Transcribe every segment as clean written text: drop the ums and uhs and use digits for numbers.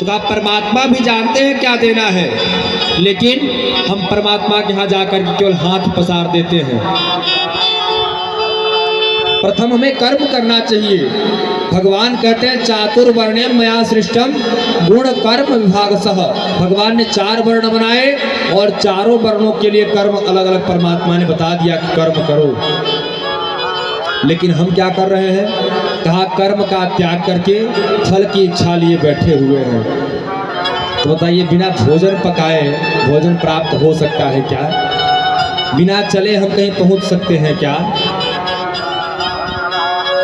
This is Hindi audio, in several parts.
तो आप परमात्मा भी जानते हैं क्या देना है, लेकिन हम परमात्मा के यहाँ जाकर के केवल हाथ पसार देते हैं। प्रथम हमें कर्म करना चाहिए। भगवान कहते हैं चातुर्वर्ण्यम मया सृष्टम गुण कर्म विभाग सह। भगवान ने 4 वर्ण बनाए और चारों वर्णों के लिए कर्म अलग अलग परमात्मा ने बता दिया कि कर्म करो। लेकिन हम क्या कर रहे हैं? कहा कर्म का त्याग करके फल की इच्छा लिए बैठे हुए हैं। तो बताइए, बिना भोजन पकाए भोजन प्राप्त हो सकता है क्या? बिना चले हम कहीं पहुंच सकते हैं क्या?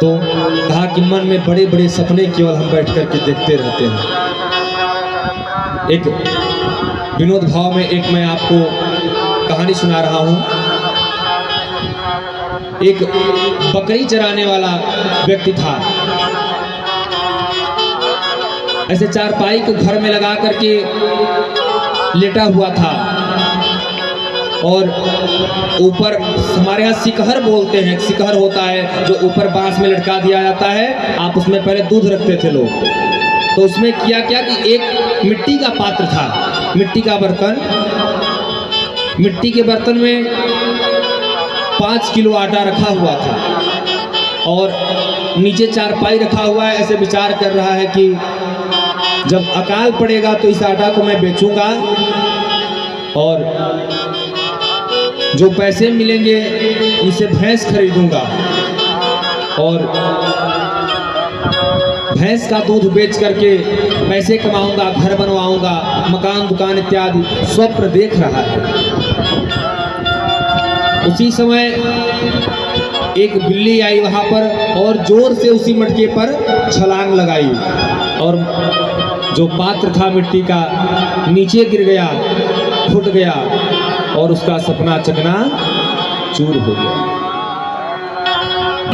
तो कहा कि मन में बड़े बड़े सपने केवल हम बैठ करके देखते रहते हैं। एक विनोद भाव में एक मैं आपको कहानी सुना रहा हूं। एक बकरी चराने वाला व्यक्ति था। ऐसे चारपाई को घर में लगा करके लेटा हुआ था और ऊपर हमारे यहाँ सिकहर बोलते हैं, सिकहर होता है जो ऊपर बांस में लटका दिया जाता है। आप उसमें पहले दूध रखते थे लोग। तो उसमें किया क्या कि एक मिट्टी का पात्र था, मिट्टी का बर्तन। मिट्टी के बर्तन में 5 किलो आटा रखा हुआ था और नीचे चारपाई रखा हुआ है। ऐसे विचार कर रहा है कि जब अकाल पड़ेगा तो इस आटा को मैं बेचूंगा और जो पैसे मिलेंगे उनसे भैंस खरीदूंगा और भैंस का दूध बेच करके पैसे कमाऊंगा, घर बनवाऊंगा, मकान दुकान इत्यादि स्वप्न देख रहा है। उसी समय एक बिल्ली आई वहां पर और जोर से उसी मटके पर छलांग लगाई और जो पात्र था मिट्टी का नीचे गिर गया, फूट गया और उसका सपना चकना चूर हो गया।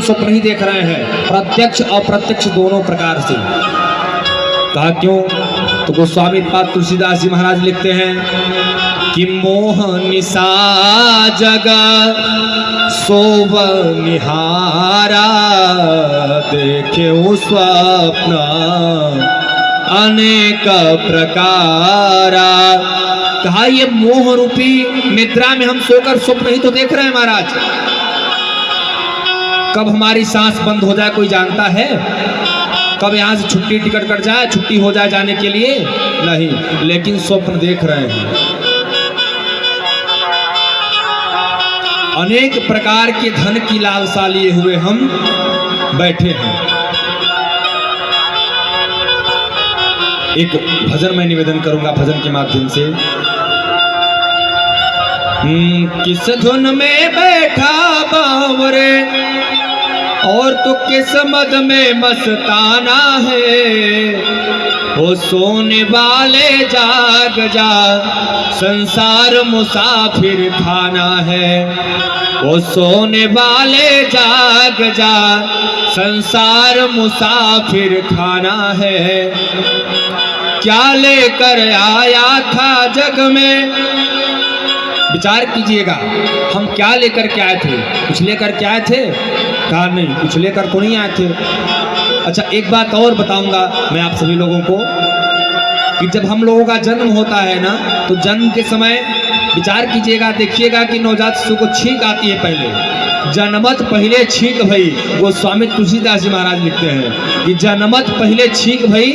स्वप्न ही देख रहे हैं, प्रत्यक्ष अप्रत्यक्ष दोनों प्रकार से। कहा क्यों? तो गोस्वामी पाद तुलसीदास जी महाराज लिखते हैं कि मोह निशा जग सोव निहारा देखे स्वप्न अनेक प्रकारा। कहा ये मोह रूपी निद्रा में हम सोकर स्वप्न ही तो देख रहे हैं महाराज। कब हमारी सांस बंद हो जाए कोई जानता है? कब यहां से छुट्टी टिकट कट जाए, छुट्टी हो जाए जाने के लिए? नहीं, लेकिन स्वप्न देख रहे हैं। अनेक प्रकार के धन की लालसा लिए हुए हम बैठे हैं। एक भजन मैं निवेदन करूंगा भजन के माध्यम से। किस धुन में बैठा बावरे और तो किस मद में मस्ताना है। हो सोने वाले जाग जा संसार मुसाफिर खाना है। वो सोने वाले जाग जा संसार मुसाफिर खाना है। क्या लेकर आया था जग में? विचार कीजिएगा, हम क्या लेकर के आए थे? कुछ लेकर के आए थे? कहा नहीं, कुछ लेकर तो नहीं आए थे। अच्छा, एक बात और बताऊंगा मैं आप सभी लोगों को कि जब हम लोगों का जन्म होता है ना, तो जन्म के समय विचार कीजिएगा, देखिएगा कि नवजात शिशु को छींक आती है। पहले जन्मत पहले छींक भई, वो स्वामी तुलसीदास जी महाराज लिखते हैं कि जन्मत पहले छींक भई।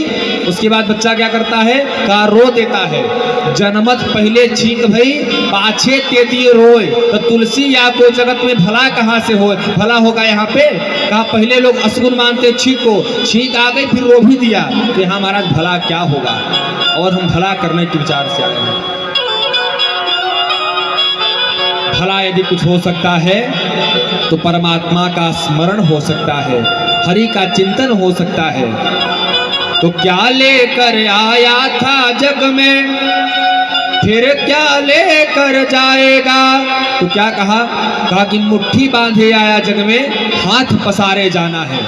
उसके बाद बच्चा क्या करता है? कहा रो देता है। जन्मत पहले छींक भई पाछे तेती रोए। तो तुलसी या को जगत में भला कहाँ से हो, भला होगा यहाँ पे? कहा पहले लोग असगुन मानते छींक को, छींक आ गई फिर रो भी दिया कि हाँ महाराज भला क्या होगा। और हम भला करने के विचार से आए हैं। भला यदि कुछ हो सकता है तो परमात्मा का स्मरण हो सकता है, हरि का चिंतन हो सकता है। तो क्या लेकर आया था जग में, फिर क्या लेकर जाएगा? तो क्या कहा? कहा कि मुट्ठी बांधे आया जग में, हाथ पसारे जाना है।